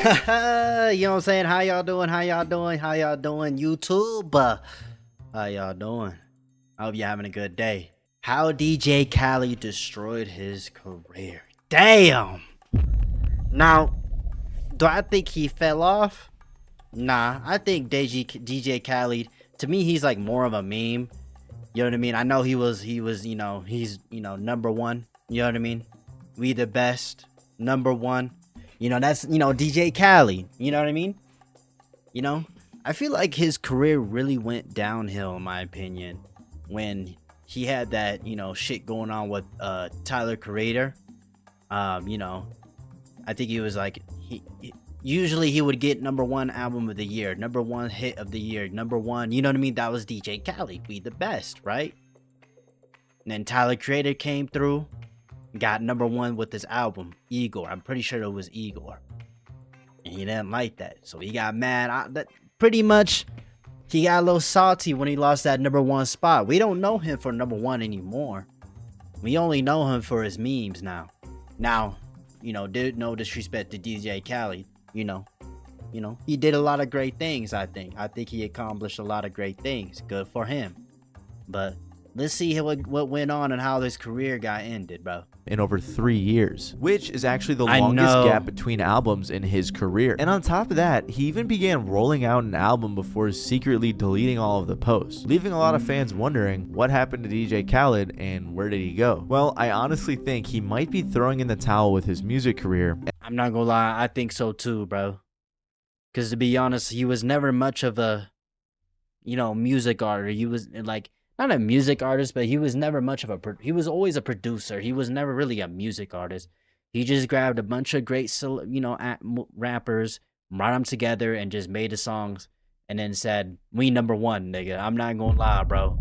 You know what I'm saying? How y'all doing? How y'all doing? How y'all doing? YouTube? How y'all doing? I hope you're having a good day. How DJ Khaled destroyed his career. Damn! Now, do I think he fell off? Nah, I think DJ Khaled, to me, he's like more of a meme. You know what I mean? I know he's, number one. You know what I mean? We the best. Number one. That's, DJ Khaled. You know what I mean? I feel like his career really went downhill, in my opinion, when he had that, shit going on with Tyler Creator. I think he was like, usually he would get number one album of the year, number one hit of the year, number one, you know what I mean? That was DJ Khaled, we the best, right? And then Tyler Creator came through, got number one with his album, Igor. I'm pretty sure it was Igor. And he didn't like that, so he got mad. That pretty much, he got a little salty when he lost that number one spot. We don't know him for number one anymore. We only know him for his memes now. Now, no disrespect to DJ Khaled. He did a lot of great things, I think. I think he accomplished a lot of great things. Good for him. But let's see what went on and how his career got ended, bro. In over 3 years, which is actually the longest gap between albums in his career. And on top of that, he even began rolling out an album before secretly deleting all of the posts, leaving a lot of fans wondering what happened to DJ Khaled and where did he go. Well, I honestly think he might be throwing in the towel with his music career. I'm not gonna lie, I think so too, bro. Because to be honest, he was never much of a, music artist. He was like, not a music artist, but he was never much of he was always a producer. He was never really a music artist. He just grabbed a bunch of great, rappers, brought them together, and just made the songs, and then said, "We number one, nigga." I'm not gonna lie, bro.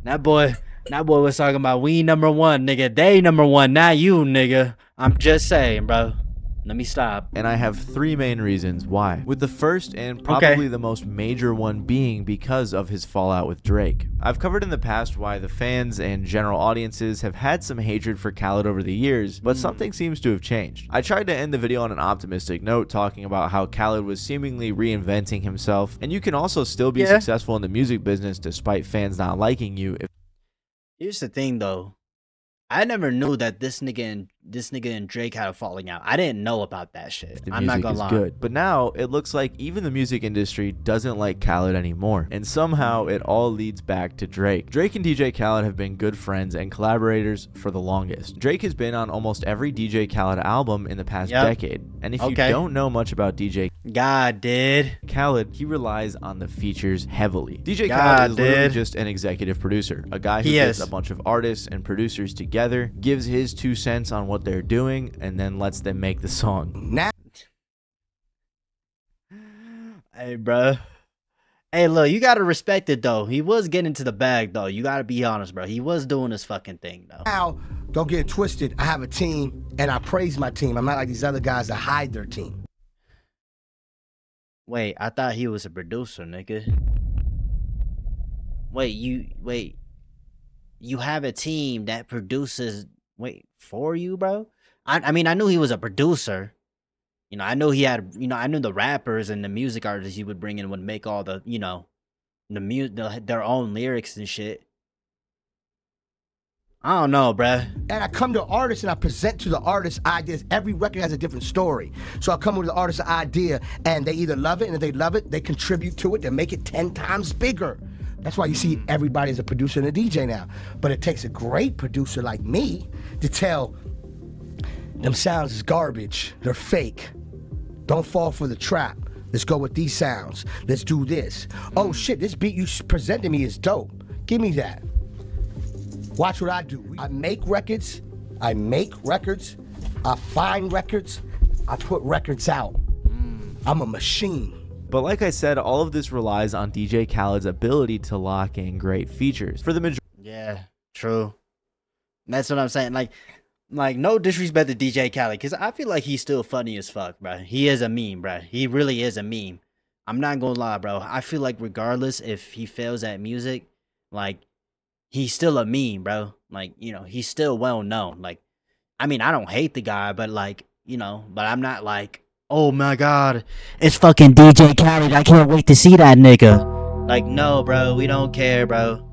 That boy was talking about we number one, nigga. They number one, not you, nigga. I'm just saying, bro. Let me stop. And I have 3 main reasons why. With the first and probably the most major one being because of his fallout with Drake. I've covered in the past why the fans and general audiences have had some hatred for Khaled over the years, but something seems to have changed. I tried to end the video on an optimistic note, talking about how Khaled was seemingly reinventing himself, and you can also still be successful in the music business despite fans not liking you. Here's the thing, though. I never knew that this nigga and Drake had a falling out. I didn't know about that shit. I'm not gonna lie. Good. But now it looks like even the music industry doesn't like Khaled anymore. And somehow it all leads back to Drake. Drake and DJ Khaled have been good friends and collaborators for the longest. Drake has been on almost every DJ Khaled album in the past decade. And if you don't know much about DJ Khaled, he relies on the features heavily. DJ Khaled is literally just an executive producer, a guy who gets a bunch of artists and producers together, gives his 2 cents on what they're doing, and then lets them make the song. Hey, bro. Hey, look, you gotta respect it, though. He was getting to the bag, though. You gotta be honest, bro. He was doing his fucking thing, though. Now, don't get it twisted. I have a team, and I praise my team. I'm not like these other guys that hide their team. Wait, I thought he was a producer, nigga. Wait, you have a team that produces, for you, bro? I mean, I knew he was a producer. I knew he had, I knew the rappers and the music artists he would bring in would make all the, their own lyrics and shit. I don't know, bruh. And I come to artists and I present to the artist ideas. Every record has a different story. So I come with the artist's idea and they either love it, and if they love it, they contribute to it, they make it 10 times bigger. That's why you see everybody is a producer and a DJ now. But it takes a great producer like me to tell them sounds is garbage, they're fake. Don't fall for the trap. Let's go with these sounds. Let's do this. Oh shit, this beat you presented me is dope. Give me that. Watch what I do. I make records, I find records, I put records out. I'm a machine. But like I said, all of this relies on DJ Khaled's ability to lock in great features. For the majority. Yeah, true. That's what I'm saying. Like no disrespect to DJ Khaled, because I feel like he's still funny as fuck, bro. He is a meme, bro. He really is a meme. I'm not gonna lie, bro. I feel like regardless if he fails at music, like, he's still a meme, bro. Like, he's still well known. Like, I mean, I don't hate the guy, but like, but I'm not like, oh my god, it's fucking DJ Khaled. I can't wait to see that nigga. Like, no, bro, we don't care, bro.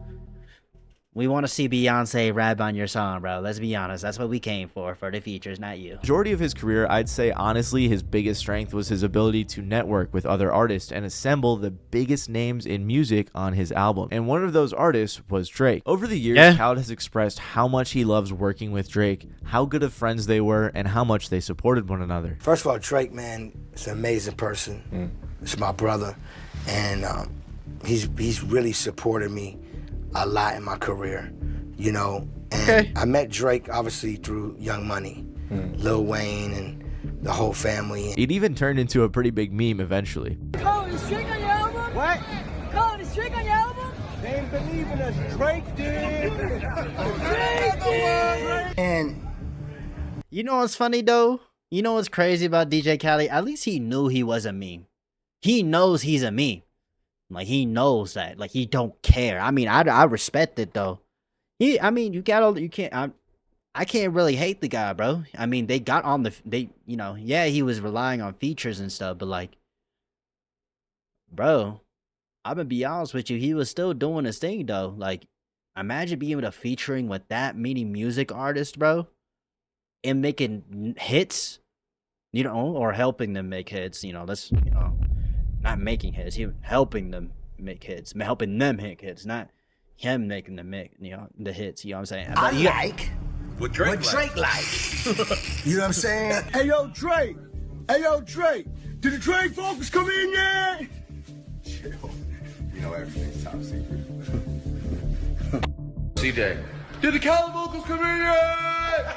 We want to see Beyonce rap on your song, bro. Let's be honest. That's what we came for the features, not you. Majority of his career, I'd say honestly his biggest strength was his ability to network with other artists and assemble the biggest names in music on his album. And one of those artists was Drake. Over the years, Khaled has expressed how much he loves working with Drake, how good of friends they were, and how much they supported one another. First of all, Drake, man, is an amazing person. It's my brother, and he's really supported me a lot in my career, you know. And I met Drake obviously through Young Money, Lil Wayne, and the whole family. It even turned into a pretty big meme eventually. Khalid, is Drake on your album? What? Khalid, is Drake on your album? They ain't believe in us. Drake did. Drake did. And you know what's funny though? You know what's crazy about DJ Khaled? At least he knew he was a meme. He knows he's a meme. Like, he knows that. Like, he don't care. I mean, I respect it though. I mean, you can't. I can't really hate the guy, bro. I mean, they got on you know, yeah, he was relying on features and stuff, but like, bro, I'm gonna be honest with you, he was still doing his thing though. Like, imagine being able to featuring with that many music artists, bro, and making hits, you know, or helping them make hits. You know, that's, you know, not making hits, he helping them make hits, helping them hit hits, not him making them make, you know, the hits. You know what I'm saying? I like what Drake like. You know what I'm saying? Hey, yo, Drake. Hey, yo, Drake. Did the Drake vocals come in yet? Chill. You know everything's top secret. CJ. Did the Khaled vocals come in yet?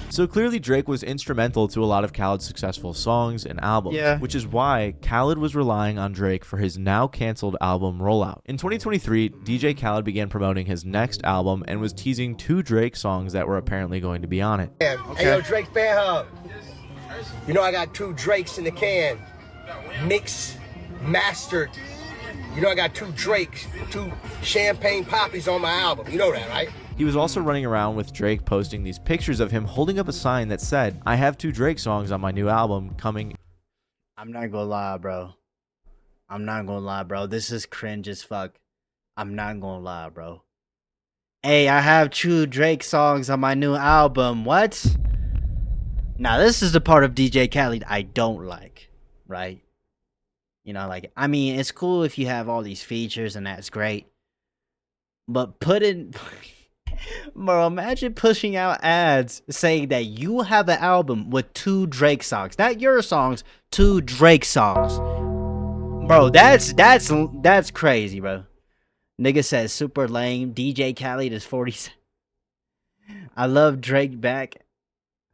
So clearly Drake was instrumental to a lot of Khaled's successful songs and albums, which is why Khaled was relying on Drake for his now canceled album rollout. In 2023, DJ Khaled began promoting his next album and was teasing 2 Drake songs that were apparently going to be on it. Hey, yo, Drake fan hub. You know I got 2 Drakes in the can, mixed, mastered. You know I got 2 Drakes, 2 champagne poppies on my album. You know that, right? He was also running around with Drake posting these pictures of him holding up a sign that said, "I have 2 Drake songs on my new album coming." I'm not gonna lie, bro. I'm not gonna lie, bro. This is cringe as fuck. I'm not gonna lie, bro. Hey, I have 2 Drake songs on my new album. What? Now, this is the part of DJ Khaled I don't like, right? You know, like, I mean, it's cool if you have all these features and that's great. But put in... Bro, imagine pushing out ads saying that you have an album with 2 Drake songs. Not your songs, 2 Drake songs. Bro, that's crazy, bro. Nigga says super lame. DJ Khaled is 40. I love Drake back.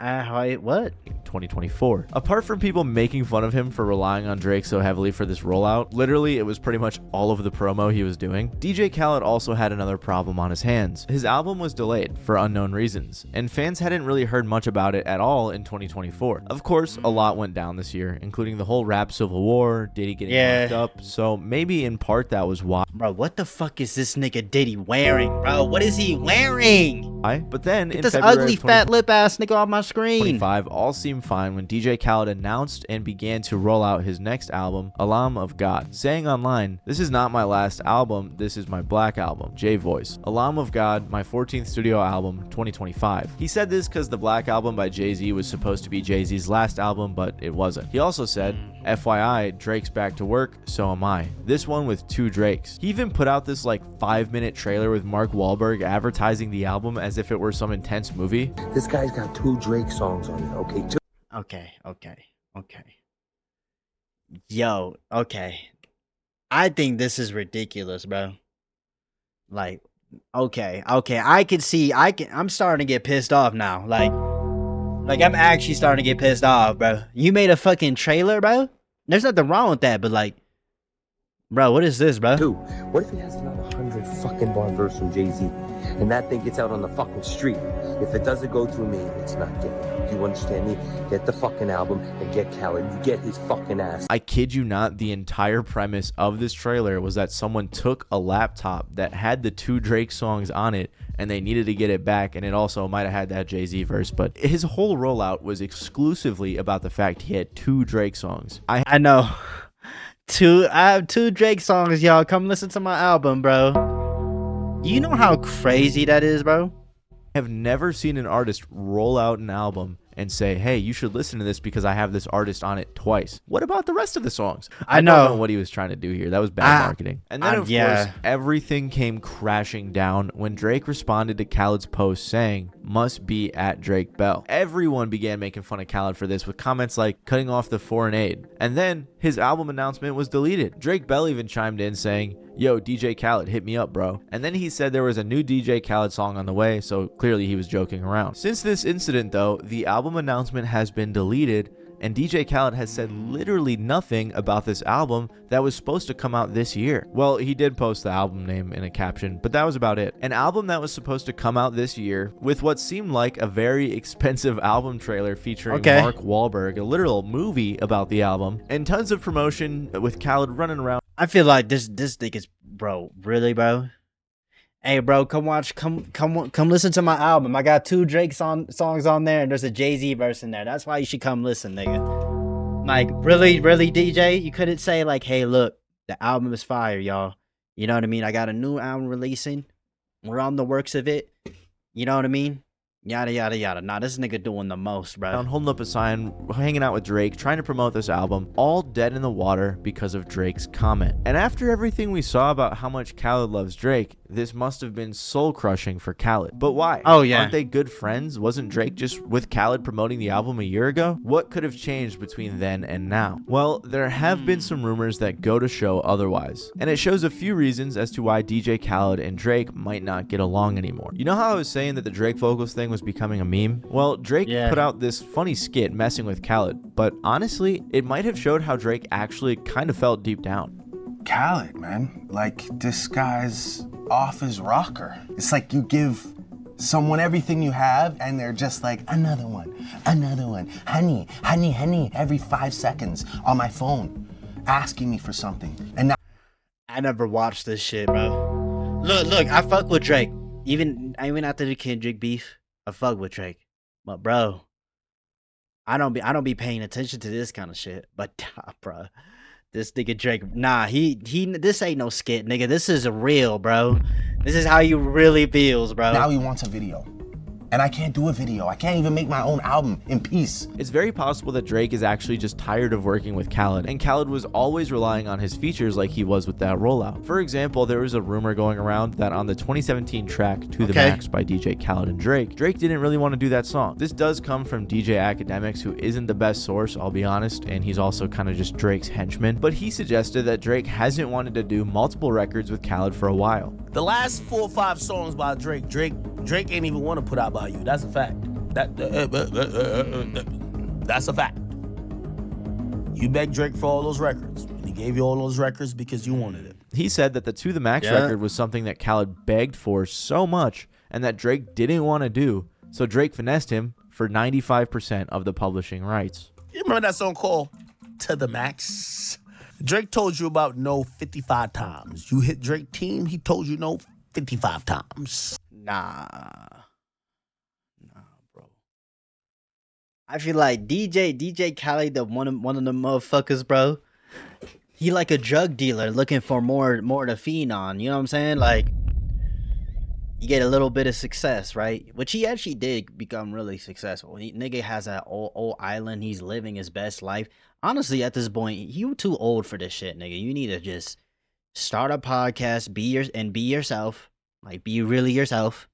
What? 2024. Apart from people making fun of him for relying on Drake so heavily for this rollout, literally it was pretty much all of the promo he was doing, DJ Khaled also had another problem on his hands. His album was delayed for unknown reasons, and fans hadn't really heard much about it at all in 2024. Of course, a lot went down this year, including the whole rap civil war, Diddy getting locked up, so maybe in part that was why. Bro, what the fuck is this nigga Diddy wearing, bro? What is he wearing? But then Get in this February ugly fat lip ass nigga off my screen. 25 all seemed fine when DJ Khaled announced and began to roll out his next album, Lamb of God, saying online, "This is not my last album, this is my black album, J Voice. Lamb of God, my 14th studio album, 2025. He said this because the Black Album by Jay-Z was supposed to be Jay-Z's last album, but it wasn't. He also said, FYI, Drake's back to work, so am I. This one with 2 Drakes. He even put out this like 5-minute trailer with Mark Wahlberg advertising the album as if it were some intense movie. This guy's got 2 Drake songs on it, okay? Okay. Yo, okay. I think this is ridiculous, bro. Like, okay. I can see, I'm starting to get pissed off now. Like I'm actually starting to get pissed off, bro. You made a fucking trailer, bro? There's nothing wrong with that, but like, bro, what is this, bro? 2. What if he has another 100 fucking bar verse from Jay-Z, and that thing gets out on the fucking street? If it doesn't go through me, it's not getting out. Do you understand me? Get the fucking album and get Khaled. You get his fucking ass. I kid you not, the entire premise of this trailer was that someone took a laptop that had the 2 Drake songs on it and they needed to get it back, and it also might have had that Jay-Z verse, but his whole rollout was exclusively about the fact he had 2 Drake songs. I know. I have 2 Drake songs, y'all. Come listen to my album, bro. You know how crazy that is, bro? I have never seen an artist roll out an album and say, hey, you should listen to this because I have this artist on it twice. What about the rest of the songs? I don't know what he was trying to do here. That was bad marketing. And then, of course, everything came crashing down when Drake responded to Khaled's post saying, must be at Drake Bell. Everyone began making fun of Khaled for this with comments like cutting off the foreign aid. And then his album announcement was deleted. Drake Bell even chimed in saying, yo, DJ Khaled, hit me up, bro. And then he said there was a new DJ Khaled song on the way, so clearly he was joking around. Since this incident, though, the album announcement has been deleted, and DJ Khaled has said literally nothing about this album that was supposed to come out this year. Well, he did post the album name in a caption, but that was about it. An album that was supposed to come out this year with what seemed like a very expensive album trailer featuring Mark Wahlberg, a literal movie about the album, and tons of promotion with Khaled running around. I feel like this thing is, bro, really, bro? Hey, bro, come listen to my album. I got 2 Drake songs on there, and there's a Jay-Z verse in there. That's why you should come listen, nigga. Like, really, DJ? You couldn't say, like, hey, look, the album is fire, y'all. You know what I mean? I got a new album releasing. We're on the works of it. You know what I mean? Yada, yada, yada. Nah, this nigga doing the most, bro. Holding up a sign, hanging out with Drake, trying to promote this album, all dead in the water because of Drake's comment. And after everything we saw about how much Khaled loves Drake, this must have been soul-crushing for Khaled. But why? Oh, yeah. Aren't they good friends? Wasn't Drake just with Khaled promoting the album a year ago? What could have changed between then and now? Well, there have been some rumors that go to show otherwise. And it shows a few reasons as to why DJ Khaled and Drake might not get along anymore. You know how I was saying that the Drake vocals thing was becoming a meme? Well, Drake put out this funny skit messing with Khaled, but honestly, it might have showed how Drake actually kind of felt deep down. Khaled, man, like, this guy's off his rocker. It's like you give someone everything you have and they're just like, another one, honey, every 5 seconds on my phone, asking me for something. And now I never watched this shit, bro. Look, I fuck with Drake. Even after the Kendrick beef, I fuck with Drake. But bro, I don't be paying attention to this kind of shit. But bro, this nigga Drake, nah, this ain't no skit, nigga. This is real, bro. This is how you really feels, bro. Now he wants a video. And I can't do a video. I can't even make my own album in peace. It's very possible that Drake is actually just tired of working with Khaled, and Khaled was always relying on his features like he was with that rollout. For example, there was a rumor going around that on the 2017 track To The Max by DJ Khaled and Drake didn't really want to do that song. This does come from DJ Academics, who isn't the best source, I'll be honest, and he's also kind of just Drake's henchman, but he suggested that Drake hasn't wanted to do multiple records with Khaled for a while. The last 4 or 5 songs by Drake ain't even want to put out by you. That's a fact. That's a fact. You begged Drake for all those records, and he gave you all those records because you wanted it. He said that the To The Max record was something that Khaled begged for so much and that Drake didn't want to do, so Drake finessed him for 95% of the publishing rights. You remember that song called To The Max? Drake told you about no 55 times. You hit Drake team, he told you no 55 times. Nah, bro. I feel like DJ Khaled, one of the motherfuckers, bro. He like a drug dealer looking for more to fiend on. You know what I'm saying? Like, you get a little bit of success, right? Which he actually did become really successful. Nigga has an old island. He's living his best life. Honestly, at this point, you too old for this shit, nigga. You need to just start a podcast, be yourself. Like, be really yourself,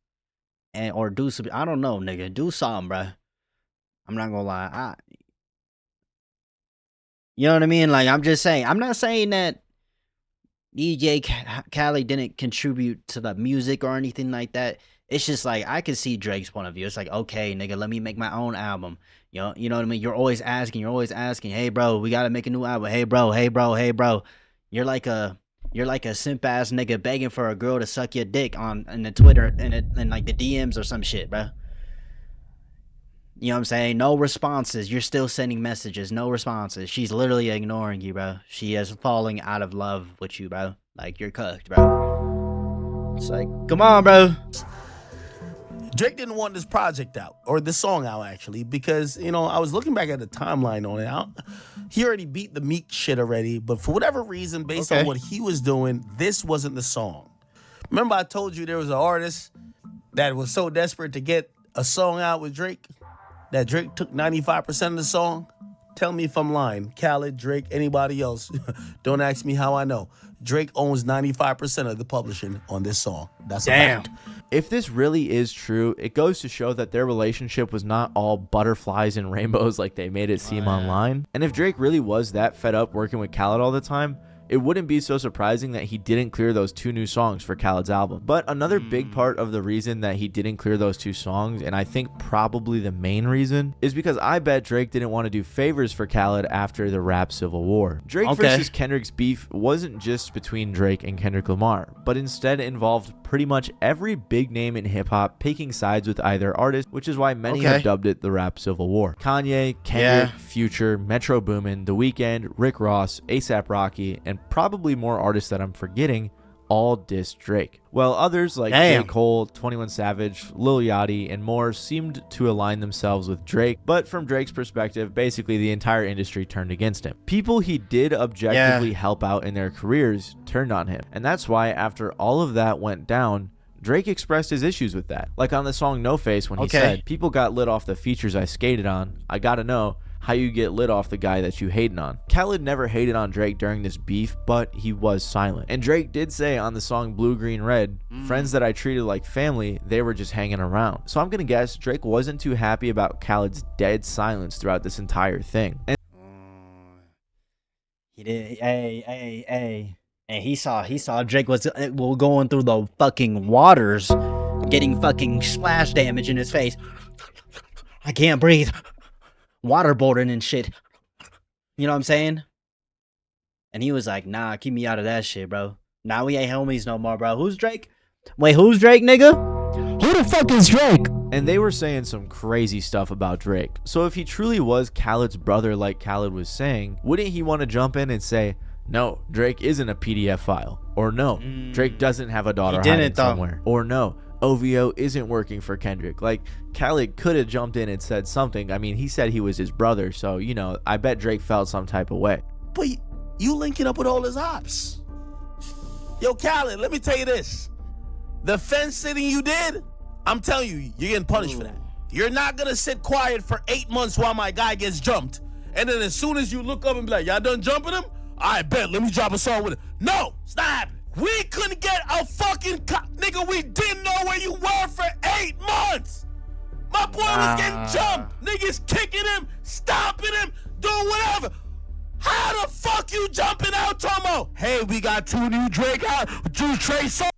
or do some, I don't know, nigga, do something, bro. I'm not gonna lie, you know what I mean? Like, I'm just saying, I'm not saying that DJ Khaled didn't contribute to the music or anything like that. It's just like, I can see Drake's point of view. It's like, okay, nigga, let me make my own album. You know what I mean? You're always asking, hey, bro, we gotta make a new album. Hey, bro. You're like a simp ass nigga begging for a girl to suck your dick in the Twitter and like the DMs or some shit, bro. You know what I'm saying? No responses. You're still sending messages. No responses. She's literally ignoring you, bro. She is falling out of love with you, bro. Like, you're cooked, bro. It's like, come on, bro. Drake didn't want this project out, or this song out, actually, because, you know, I was looking back at the timeline on it. He already beat the Meek shit already, but for whatever reason, based on what he was doing, this wasn't the song. Remember I told you there was an artist that was so desperate to get a song out with Drake that Drake took 95% of the song? Tell me if I'm lying. Khalid, Drake, anybody else. Don't ask me how I know. Drake owns 95% of the publishing on this song. That's a fact. If this really is true, it goes to show that their relationship was not all butterflies and rainbows like they made it seem online. And if Drake really was that fed up working with Khaled all the time, it wouldn't be so surprising that he didn't clear those 2 new songs for Khaled's album. But another big part of the reason that he didn't clear those 2 songs, and I think probably the main reason, is because I bet Drake didn't want to do favors for Khaled after the rap civil war. Drake versus Kendrick's beef wasn't just between Drake and Kendrick Lamar, but instead involved pretty much every big name in hip-hop picking sides with either artist, which is why many have dubbed it the rap civil war. Kanye, Kendrick, Future, Metro Boomin, The Weeknd, Rick Ross, A$AP Rocky, and probably more artists that I'm forgetting all dissed Drake, while others like J. Cole, 21 Savage, Lil Yachty, and more seemed to align themselves with Drake, but from Drake's perspective, basically the entire industry turned against him. People he did objectively help out in their careers turned on him, and that's why after all of that went down, Drake expressed his issues with that. Like on the song No Face when he said, "People got lit off the features I skated on. I gotta know how you get lit off the guy that you hating on." Khaled never hated on Drake during this beef, but he was silent. And Drake did say on the song Blue Green Red, "Friends that I treated like family, they were just hanging around." So I'm gonna guess Drake wasn't too happy about Khaled's dead silence throughout this entire thing. And he did. And he saw Drake was going through the fucking waters, getting fucking splash damage in his face. I can't breathe. Waterboarding and shit. You know what I'm saying? And he was like, "Nah, keep me out of that shit, bro. Nah, we ain't homies no more, bro." Who's Drake? Wait, who's Drake, nigga? Who the fuck is Drake? And they were saying some crazy stuff about Drake. So if he truly was Khaled's brother like Khaled was saying, wouldn't he want to jump in and say, "No, Drake isn't a PDF file," or "No, Drake doesn't have a daughter hiding somewhere," or "No, OVO isn't working for Kendrick"? Like, Khaled could have jumped in and said something. I mean, he said he was his brother, so, you know, I bet Drake felt some type of way. But you linking up with all his ops. Yo, Khaled, let me tell you this. The fence sitting you did, I'm telling you, you're getting punished for that. You're not going to sit quiet for 8 months while my guy gets jumped. And then as soon as you look up and be like, "Y'all done jumping him? I bet, let me drop a song with him." No, it's not happening. We couldn't get a fucking nigga, we didn't know where you were for 8 months. My boy was getting jumped. Niggas kicking him, stomping him, doing whatever. How the fuck you jumping out, Tomo? "Hey, we got 2 new Drake out, 2 Trey songs."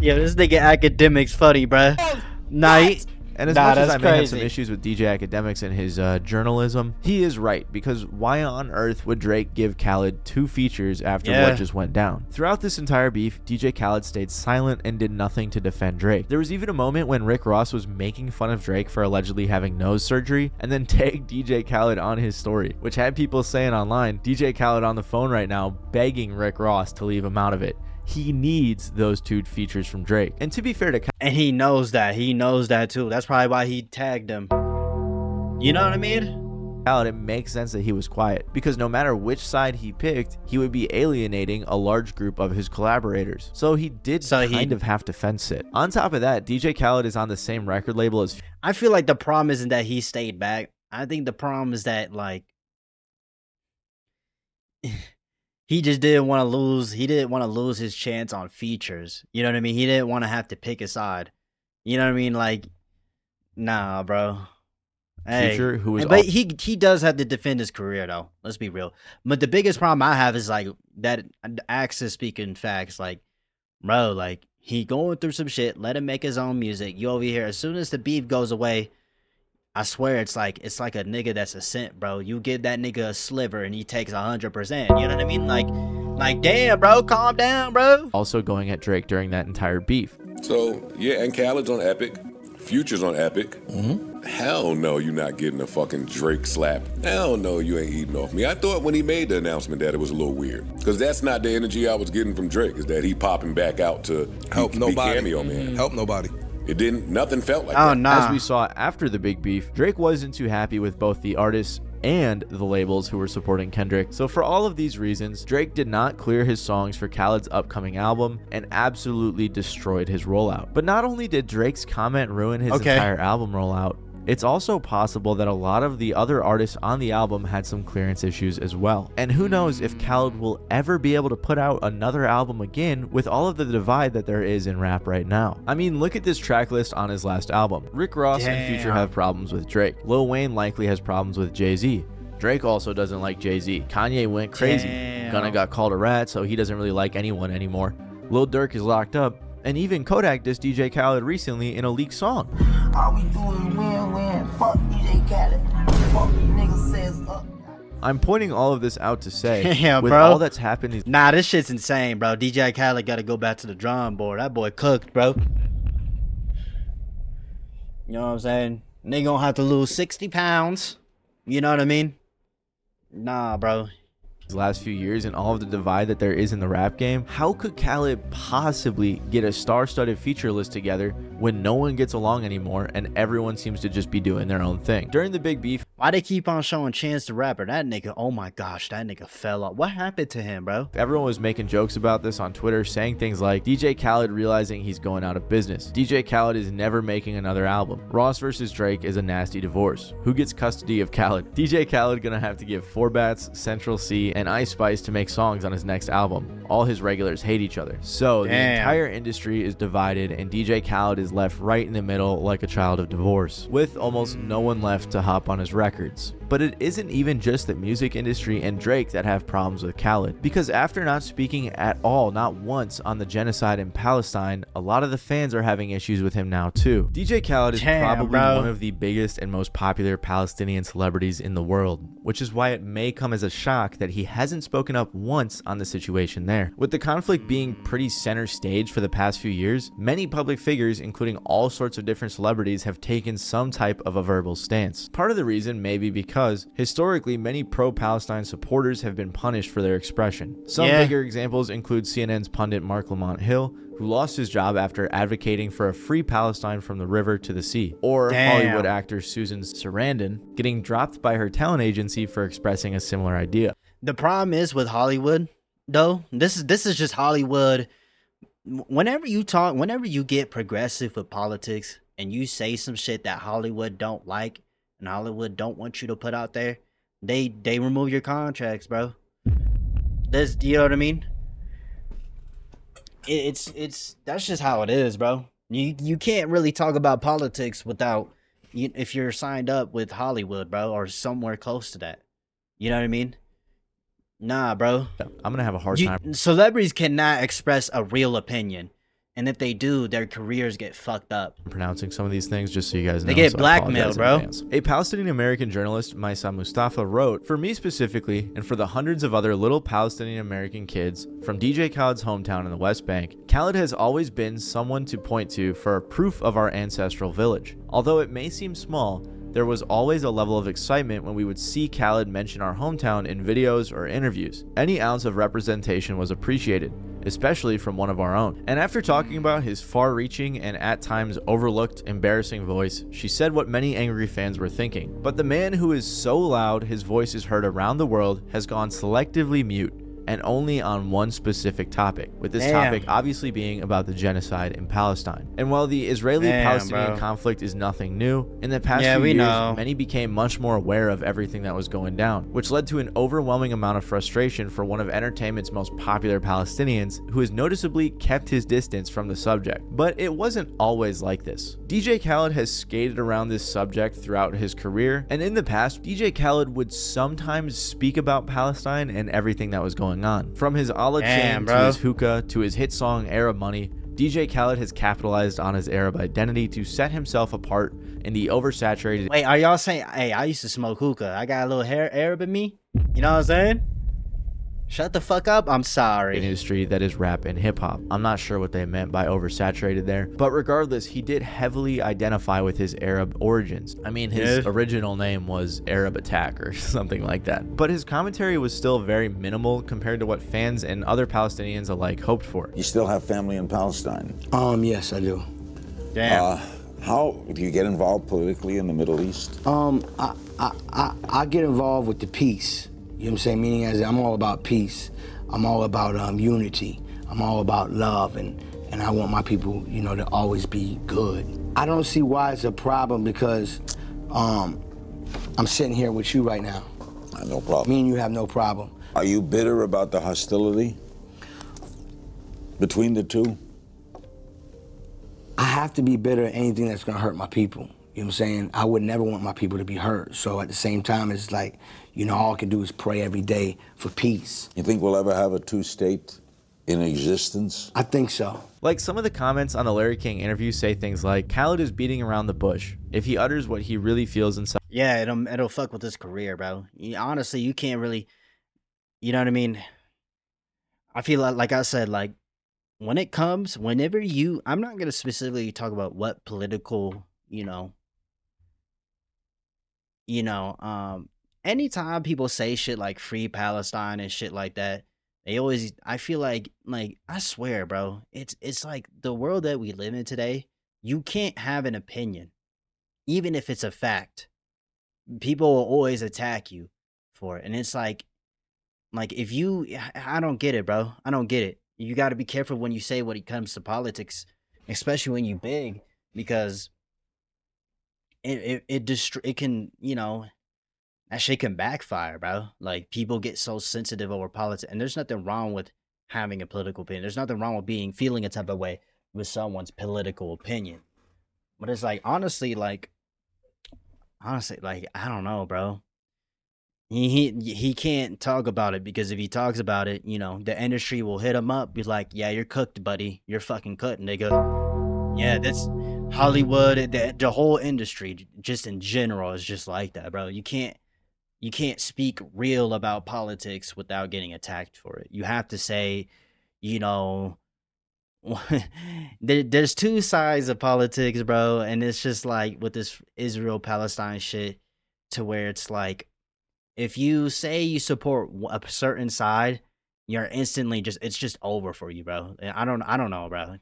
Yo, this nigga Academics funny, bruh. And as much as I may have some issues with DJ Academics and his journalism, he is right, because why on earth would Drake give Khaled 2 features after what just went down? Throughout this entire beef, DJ Khaled stayed silent and did nothing to defend Drake. There was even a moment when Rick Ross was making fun of Drake for allegedly having nose surgery and then tagged DJ Khaled on his story, which had people saying online, "DJ Khaled on the phone right now begging Rick Ross to leave him out of it." He needs those 2 features from Drake. And to be fair to Khaled, and he knows that. He knows that too. That's probably why he tagged him. You know what I mean? Khaled, it makes sense that he was quiet, because no matter which side he picked, he would be alienating a large group of his collaborators. So he did kind of have to fence it. On top of that, DJ Khaled is on the same record label as... I feel like the problem isn't that he stayed back. I think the problem is that, like, he just didn't want to lose. He didn't want to lose his chance on features. You know what I mean? He didn't want to have to pick a side. You know what I mean? Like, nah, bro. Future, who is but he does have to defend his career, though. Let's be real. But the biggest problem I have is, like, that Access speaking facts. Like, bro, like, he going through some shit. Let him make his own music. You over here. As soon as the beef goes away, I swear it's like a nigga that's a cent, bro. You give that nigga a sliver and he takes 100%. You know what I mean? Like damn, bro, calm down, bro. Also going at Drake during that entire beef. So yeah, and Khaled's on Epic. Future's on Epic. Hell no, you're not getting a fucking Drake slap. Hell no, you ain't eating off me. I thought when he made the announcement that it was a little weird. Because that's not the energy I was getting from Drake, is that he popping back out to help be nobody. Cameo Man. Help nobody. It didn't, nothing felt like Oh, that. nah. As we saw after the big beef, Drake wasn't too happy with both the artists and the labels who were supporting Kendrick. So for all of these reasons, Drake did not clear his songs for Khaled's upcoming album and absolutely destroyed his rollout. But not only did Drake's comment ruin his entire album rollout, it's also possible that a lot of the other artists on the album had some clearance issues as well. And who knows if Khaled will ever be able to put out another album again with all of the divide that there is in rap right now. I mean, look at this track list on his last album. Rick Ross and Future have problems with Drake. Lil Wayne likely has problems with Jay-Z. Drake also doesn't like Jay-Z. Kanye went crazy. Gunna got called a rat, so he doesn't really like anyone anymore. Lil Durk is locked up. And even Kodak dissed DJ Khaled recently in a leaked song. All we do is win-win. Fuck DJ Khaled. Fuck nigga says up. I'm pointing all of this out to say, yeah, with bro. all that's happened, Nah, this shit's insane, bro. DJ Khaled got to go back to the drawing board. That boy cooked, bro. You know what I'm saying? Nigga gonna have to lose 60 pounds. You know what I mean? Nah, bro. these last few years and all of the divide that there is in the rap game, how could Khaled possibly get a star-studded feature list together when no one gets along anymore and everyone seems to just be doing their own thing? During the big beef, why they keep on showing Chance the Rapper? That nigga, oh my gosh, that nigga fell off. What happened to him, bro? everyone was making jokes about this on Twitter, saying things like DJ Khaled realizing he's going out of business. DJ Khaled is never making another album. Ross versus Drake is a nasty divorce. Who gets custody of Khaled? DJ Khaled gonna have to give 4Bats, Central C, and Ice Spice to make songs on his next album. All his regulars hate each other. So the entire industry is divided and DJ Khaled is left right in the middle like a child of divorce, with almost no one left to hop on his records. But it isn't even just the music industry and Drake that have problems with Khaled, because after not speaking at all, not once, on the genocide in Palestine, a lot of the fans are having issues with him now too. DJ Khaled is probably one of the biggest and most popular Palestinian celebrities in the world, which is why it may come as a shock that he hasn't spoken up once on the situation there. With the conflict being pretty center stage for the past few years, many public figures, including all sorts of different celebrities, have taken some type of a verbal stance. Part of the reason may be because historically many pro-Palestine supporters have been punished for their expression. Some bigger examples include CNN's pundit Mark Lamont Hill, who lost his job after advocating for a free Palestine from the river to the sea, or Hollywood actor Susan Sarandon getting dropped by her talent agency for expressing a similar idea. The problem is with Hollywood, though, this is just Hollywood. Whenever you get progressive with politics and you say some shit that Hollywood don't like and Hollywood don't want you to put out there, they remove your contracts, bro. You know what I mean? It's that's just how it is, bro. You can't really talk about politics without if you're signed up with Hollywood, bro, or somewhere close to that. You know what I mean? Nah, bro. I'm gonna have a hard time. Celebrities cannot express a real opinion, and if they do, their careers get fucked up. Pronouncing some of these things, just so you guys know. They get blackmailed, bro. A Palestinian-American journalist, Maisa Mustafa, wrote, "For me specifically, and for the hundreds of other little Palestinian-American kids from DJ Khaled's hometown in the West Bank, Khaled has always been someone to point to for proof of our ancestral village. Although it may seem small, there was always a level of excitement when we would see Khaled mention our hometown in videos or interviews. Any ounce of representation was appreciated, especially from one of our own." And after talking about his far-reaching and at times overlooked embarrassing voice, she said what many angry fans were thinking. But the man who is so loud his voice is heard around the world has gone selectively mute, and only on one specific topic, with this topic obviously being about the genocide in Palestine. And while the Israeli-Palestinian conflict is nothing new, in the past few years, many became much more aware of everything that was going down, which led to an overwhelming amount of frustration for one of entertainment's most popular Palestinians, who has noticeably kept his distance from the subject. But it wasn't always like this. DJ Khaled has skated around this subject throughout his career, and in the past, DJ Khaled would sometimes speak about Palestine and everything that was going on. From his Allah chain to his hookah to his hit song Arab Money, DJ Khaled has capitalized on his Arab identity to set himself apart in the oversaturated— Wait, are y'all saying, hey, I used to smoke hookah, I got a little hair Arab in me? You know what I'm saying? Shut the fuck up. I'm sorry. Industry that is rap and hip hop. I'm not sure what they meant by oversaturated there, but regardless, he did heavily identify with his Arab origins. I mean, his original name was Arab Attack or something like that. But his commentary was still very minimal compared to what fans and other Palestinians alike hoped for. You still have family in Palestine? Yes, I do. Damn. How do you get involved politically in the Middle East? I get involved with the peace. You know what I'm saying? Meaning as I'm all about peace. I'm all about unity. I'm all about love, and I want my people, you know, to always be good. I don't see why it's a problem because I'm sitting here with you right now. No problem. Me and you have no problem. Are you bitter about the hostility between the two? I have to be bitter at anything that's gonna hurt my people. You know what I'm saying? I would never want my people to be hurt. So at the same time, it's like, you know, all I can do is pray every day for peace. You think we'll ever have a two-state in existence? I think so. Like, some of the comments on the Larry King interview say things like, Khaled is beating around the bush. If he utters what he really feels inside. Yeah, it'll fuck with his career, bro. Honestly, you can't really, you know what I mean? I feel like I said, like, when it comes, whenever I'm not going to specifically talk about what political, anytime people say shit like free Palestine and shit like that, they always, I feel like, I swear, bro, it's like the world that we live in today, you can't have an opinion, even if it's a fact. People will always attack you for it. And it's like if I don't get it, bro. I don't get it. You got to be careful when you say when it comes to politics, especially when you big, because it can, that shit can backfire, bro. Like, people get so sensitive over politics, and there's nothing wrong with having a political opinion. There's nothing wrong with feeling a type of way with someone's political opinion. But it's like, honestly, I don't know, bro. He can't talk about it, because if he talks about it, the industry will hit him up, be like, yeah, you're cooked, buddy. You're fucking cooked. And they go, yeah, that's Hollywood. The whole industry, just in general, is just like that, bro. You can't speak real about politics without getting attacked for it. You have to say, there's two sides of politics, bro. And it's just like with this Israel-Palestine shit, to where it's like, if you say you support a certain side, you're instantly it's just over for you, bro. I don't know, bro.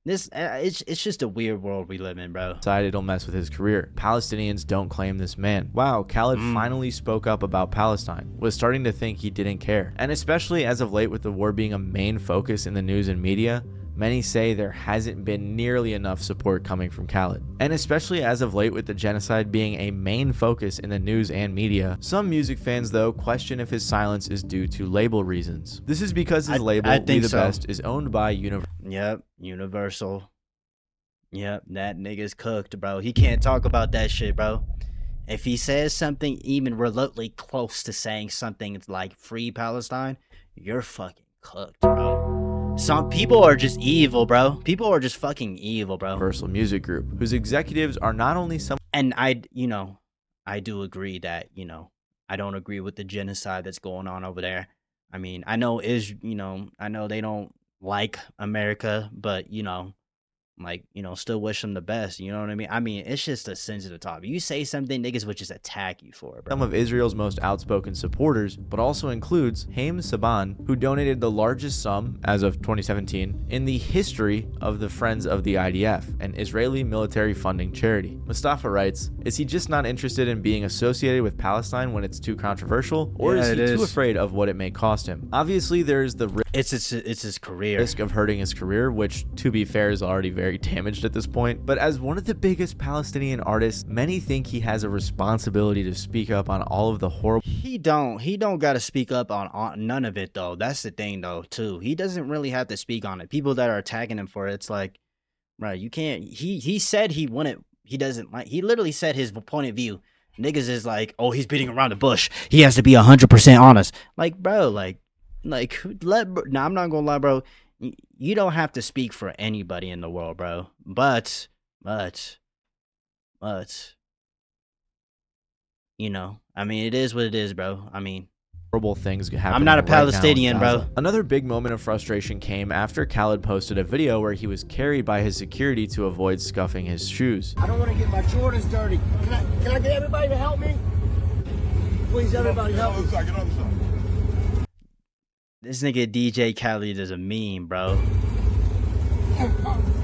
It's just a weird world we live in, bro. It'll mess with his career. Palestinians don't claim this man. Wow, Khaled finally spoke up about Palestine. Was starting to think he didn't care. And especially as of late, with the war being a main focus in the news and media, many say there hasn't been nearly enough support coming from Khaled. And especially as of late, with the genocide being a main focus in the news and media, some music fans, though, question if his silence is due to label reasons. This is because his label, We The Best, is owned by Universal. Yep, Universal. Yep, that nigga's cooked, bro. He can't talk about that shit, bro. If he says something even remotely close to saying something like free Palestine, you're fucking cooked, bro. Some people are just evil, bro. People are just fucking evil, bro. Universal Music Group, whose executives are not only some... And I do agree that, I don't agree with the genocide that's going on over there. I mean, I know I know they don't like America, but, still wish them the best. You know what I mean? I mean, it's just a sensitive topic. You say something, niggas would just attack you for it, bro. Some of Israel's most outspoken supporters, but also includes Haim Saban, who donated the largest sum, as of 2017, in the history of the Friends of the IDF, an Israeli military funding charity. Mustafa writes, is he just not interested in being associated with Palestine when it's too controversial? Or is he too afraid of what it may cost him? Obviously, there's the It's his career. Risk of hurting his career, which, to be fair, is already very damaged at this point. But as one of the biggest Palestinian artists, many think he has a responsibility to speak up on all of the horrible... He don't got to speak up on none of it, though. That's the thing, though, too. He doesn't really have to speak on it. People that are attacking him for it, it's like, bro, you can't... He said he wouldn't... He doesn't like... He literally said his point of view. Niggas is like, oh, he's beating around the bush. He has to be 100% honest. Like, bro, nah, I'm not gonna lie, bro. You don't have to speak for anybody in the world, bro. But, I mean, it is what it is, bro. I mean, horrible things happening. I'm not a right now in Palestinian, bro. Gaza. Another big moment of frustration came after Khalid posted a video where he was carried by his security to avoid scuffing his shoes. I don't want to get my Jordans dirty. Can I get everybody to help me? Please, everybody help me. Get on the side. This nigga DJ Khaled is a meme, bro.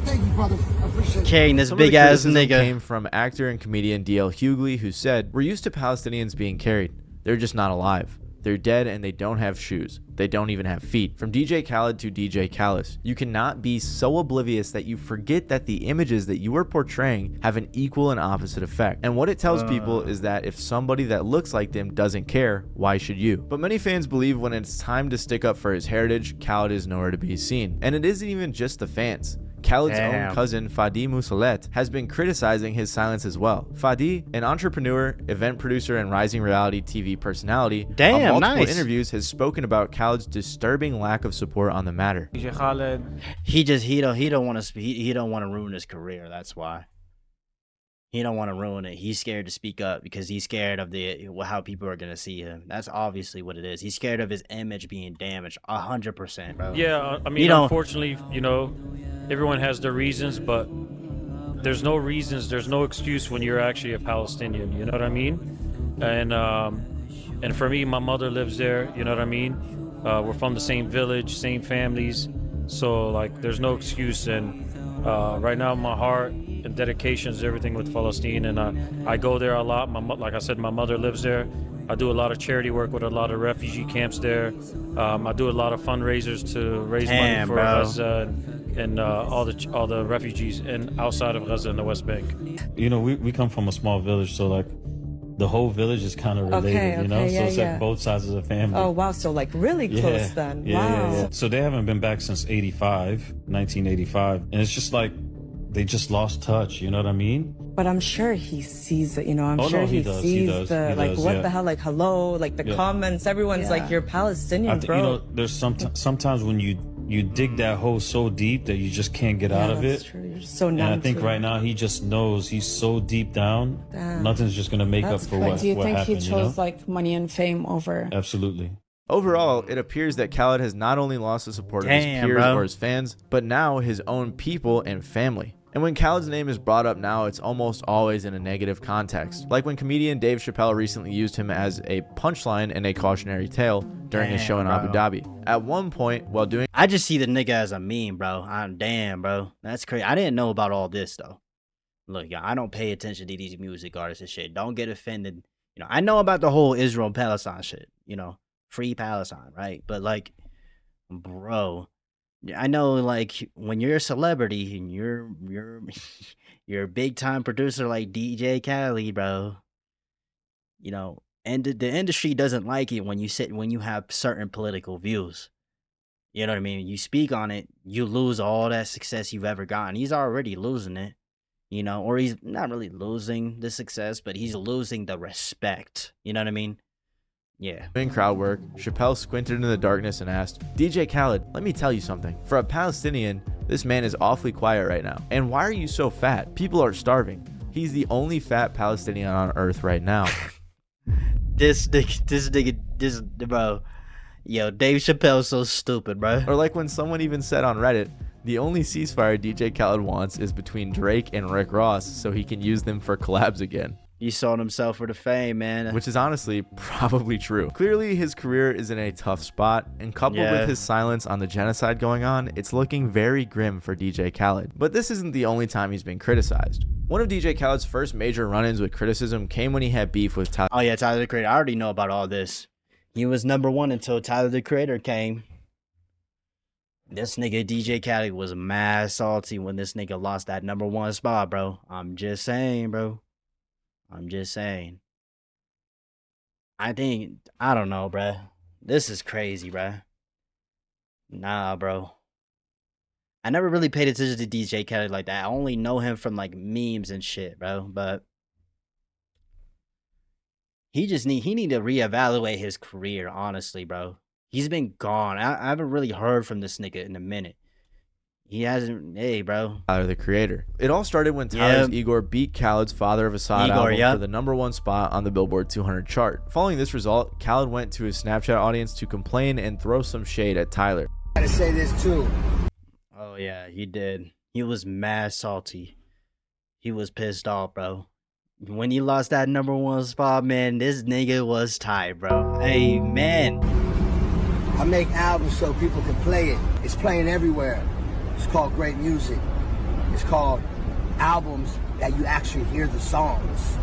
Thank you, brother. I appreciate it. Carrying this Some of the big ass criticism nigga. came from actor and comedian D.L. Hughley, who said, "We're used to Palestinians being carried. They're just not alive. They're dead and they don't have shoes. They don't even have feet." From DJ Khaled to DJ Callus, you cannot be so oblivious that you forget that the images that you are portraying have an equal and opposite effect. And what it tells people is that if somebody that looks like them doesn't care, why should you? But many fans believe when it's time to stick up for his heritage, Khaled is nowhere to be seen. And it isn't even just the fans. Khaled's own cousin, Fadi Moussalet, has been criticizing his silence as well. Fadi, an entrepreneur, event producer, and rising reality TV personality, on multiple interviews has spoken about Khaled's disturbing lack of support on the matter. He don't want to ruin his career. That's why. He don't want to ruin it. He's scared to speak up because he's scared of how people are gonna see him. That's obviously what it is. He's scared of his image being damaged 100%, bro. Yeah, I mean, unfortunately, you know, everyone has their reasons, but there's no reasons, there's no excuse when you're actually a Palestinian. You know what I mean? And for me, my mother lives there. You know what I mean? We're from the same village, same families, so like, there's no excuse. And right now, my heart and dedication is everything with Palestine, and I go there a lot. Like I said, my mother lives there. I do a lot of charity work with a lot of refugee camps there. I do a lot of fundraisers to raise money for Gaza and all the refugees and outside of Gaza and the West Bank. You know, we come from a small village, so like the whole village is kind of related, you know? So it's like both sides of the family. Oh, wow. So like really close then. Wow. Yeah. So they haven't been back since 1985. And it's just like, they just lost touch, you know what I mean? But I'm sure he sees it, you know, I'm sure he sees the, like, what the hell, like, hello, like the comments, everyone's like, you're Palestinian, bro. You know, there's sometimes when you dig that hole so deep that you just can't get out of it. True. You're just so numb. And I think right now he just knows he's so deep down, nothing's just gonna make up for what happened. Do you think he chose you know? like money and fame over? Absolutely. Overall, it appears that Khaled has not only lost the support of his peers or his fans, but now his own people and family. And when Khaled's name is brought up now, it's almost always in a negative context. Like when comedian Dave Chappelle recently used him as a punchline in a cautionary tale during his show in Abu Dhabi. At one point, while doing... I just see the nigga as a meme, bro. Damn, bro. That's crazy. I didn't know about all this, though. Look, I don't pay attention to these music artists and shit. Don't get offended. You know, I know about the whole Israel-Palestine shit. You know, free Palestine, right? But, like, bro... I know, like, when you're a celebrity and you're a big time producer like DJ Khaled, bro. You know, and the industry doesn't like it when you have certain political views. You know what I mean? You speak on it, you lose all that success you've ever gotten. He's already losing it, you know, or he's not really losing the success, but he's losing the respect. You know what I mean? Yeah. In crowd work, Chappelle squinted into the darkness and asked, "DJ Khaled, let me tell you something. For a Palestinian, this man is awfully quiet right now. And why are you so fat? People are starving. He's the only fat Palestinian on earth right now." This bro. Yo, Dave Chappelle's so stupid, bro. Or like when someone even said on Reddit, the only ceasefire DJ Khaled wants is between Drake and Rick Ross so he can use them for collabs again. He sold himself for the fame, man. Which is honestly probably true. Clearly, his career is in a tough spot, and coupled with his silence on the genocide going on, it's looking very grim for DJ Khaled. But this isn't the only time he's been criticized. One of DJ Khaled's first major run-ins with criticism came when he had beef with Tyler. Oh yeah, Tyler the Creator. I already know about all this. He was #1 until Tyler the Creator came. This nigga DJ Khaled was mad salty when this nigga lost that #1 spot, bro. I'm just saying, bro. I'm just saying. I don't know, bruh. This is crazy, bruh. Nah, bro. I never really paid attention to DJ Khaled like that. I only know him from, like, memes and shit, bro. But he need to reevaluate his career, honestly, bro. He's been gone. I haven't really heard from this nigga in a minute. He hasn't. Hey, bro. Tyler, the creator. It all started when Tyler's Igor beat Khaled's Father of Assad album for the #1 spot on the Billboard 200 chart. Following this result, Khaled went to his Snapchat audience to complain and throw some shade at Tyler. I gotta say this too. Oh yeah, he did. He was mad salty. He was pissed off, bro. When he lost that #1 spot, man, this nigga was tight, bro. Hey, man. I make albums so people can play it. It's playing everywhere. It's called great music. It's called albums that you actually hear the songs.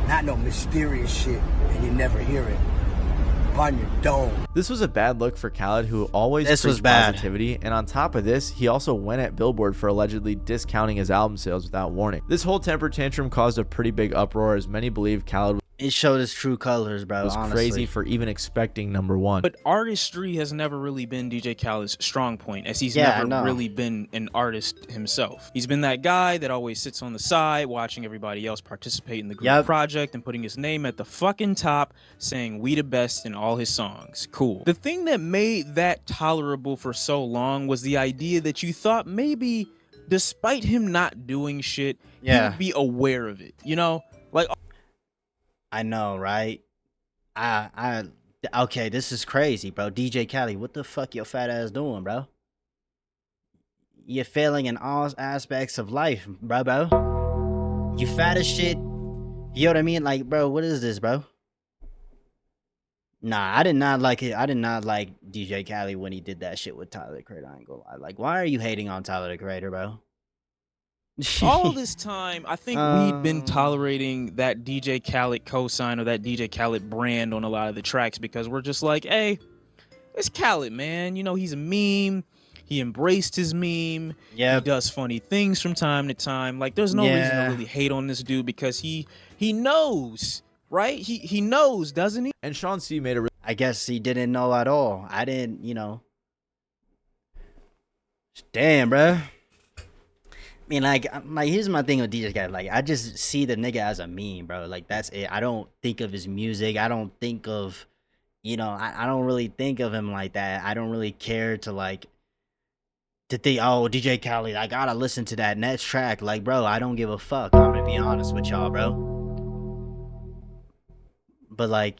Not no mysterious shit and you never hear it. On your dome. This was a bad look for Khaled, who always preached positivity, and on top of this, he also went at Billboard for allegedly discounting his album sales without warning. This whole temper tantrum caused a pretty big uproar, as many believe Khaled it showed his true colors, bro. Was honestly crazy for even expecting #1. But artistry has never really been DJ Khaled's strong point, as he's never really been an artist himself. He's been that guy that always sits on the side watching everybody else participate in the group project and putting his name at the fucking top, saying we the best in all his songs. Cool. The thing that made that tolerable for so long was the idea that you thought maybe, despite him not doing shit, he would be aware of it. You know? Like, I know, right? Okay, this is crazy, bro. DJ Khaled, what the fuck your fat ass doing, bro? You're failing in all aspects of life, bro. You fat as shit. You know what I mean? Like, bro, what is this, bro? Nah, I did not like it. I did not like DJ Khaled when he did that shit with Tyler, the Creator. I ain't gonna lie. Like, why are you hating on Tyler, the Creator, bro? all this time, I think we'd been tolerating that DJ Khaled cosign or that DJ Khaled brand on a lot of the tracks because we're just like, hey, it's Khaled, man. You know, he's a meme. He embraced his meme. He does funny things from time to time. Like, there's no reason to really hate on this dude because he knows, right? He knows, doesn't he? And Sean C made a I guess he didn't know at all. I didn't, you know. Damn, bro. I mean, like here's my thing with DJ Khaled. Like, I just see the nigga as a meme, bro. Like, that's it. I don't think of his music. I don't think of, you know, I don't really think of him like that. I don't really care to, like, to think, oh, DJ Khaled, I gotta listen to that next track. Like, bro, I don't give a fuck. I'm gonna be honest with y'all, bro. But, like,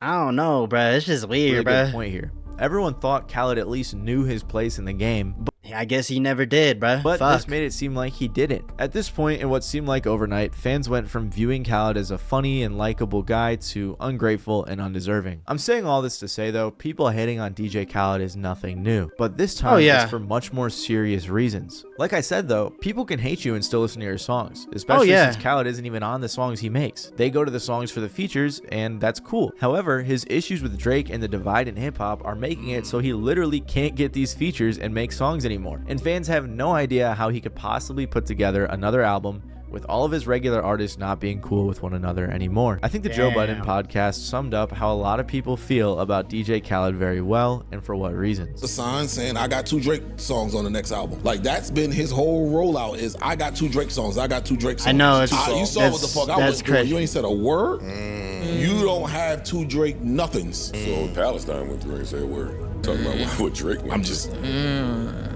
I don't know, bro. It's just weird, bro. Good point here. Everyone thought Khaled at least knew his place in the game, but I guess he never did, bro. But this made it seem like he didn't. At this point, in what seemed like overnight, fans went from viewing Khaled as a funny and likable guy to ungrateful and undeserving. I'm saying all this to say, though, people hating on DJ Khaled is nothing new. But this time, it's for much more serious reasons. Like I said, though, people can hate you and still listen to your songs, especially since Khaled isn't even on the songs he makes. They go to the songs for the features, and that's cool. However, his issues with Drake and the divide in hip-hop are making it so he literally can't get these features and make songs anymore. And fans have no idea how he could possibly put together another album with all of his regular artists not being cool with one another anymore. I think the Joe Budden podcast summed up how a lot of people feel about DJ Khaled very well and for what reasons. The sign saying, I got 2 Drake songs on the next album. Like, that's been his whole rollout is, I got 2 Drake songs, I got 2 Drake songs. I know. You saw what the fuck I was doing. You ain't said a word. You don't have 2 Drake nothings. So Palestine went through and said a word. Talking about what Drake went. I'm just...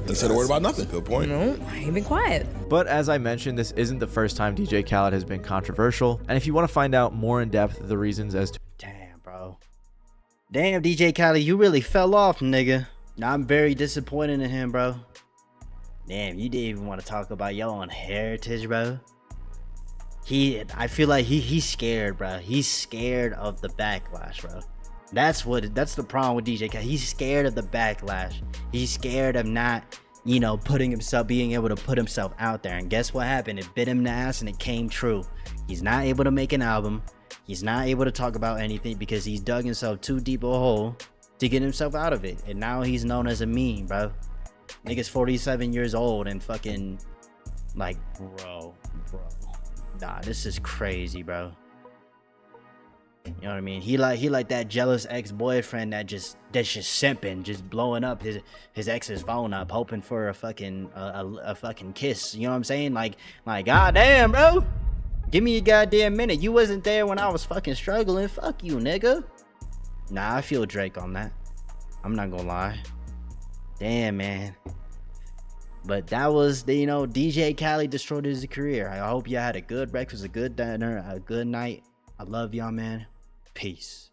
He said a word about nothing. Good point. No, I ain't been quiet. But as I mentioned, this isn't the first time DJ Khaled has been controversial. And if you want to find out more in depth the reasons as to... Damn, bro. Damn, DJ Khaled, you really fell off, nigga. Now, I'm very disappointed in him, bro. Damn, you didn't even want to talk about your own heritage, bro. I feel like he's scared, bro. He's scared of the backlash, bro. That's the problem with DJ Khaled. He's scared of the backlash. He's scared of not, you know, being able to put himself out there. And guess what happened? It bit him in the ass and it came true. He's not able to make an album. He's not able to talk about anything because he's dug himself too deep a hole to get himself out of it. And now he's known as a meme, bro. Nigga's 47 years old and fucking, like, bro. Nah, this is crazy, bro. You know what I mean? He like that jealous ex-boyfriend that's just simping, just blowing up his ex's phone up, hoping for a fucking kiss. You know what I'm saying? Like goddamn, bro. Give me a goddamn minute. You wasn't there when I was fucking struggling. Fuck you, nigga. Nah, I feel Drake on that. I'm not gonna lie. Damn, man. But that was, you know, DJ Khaled destroyed his career. I hope y'all had a good breakfast, a good dinner, a good night. I love y'all, man. Peace.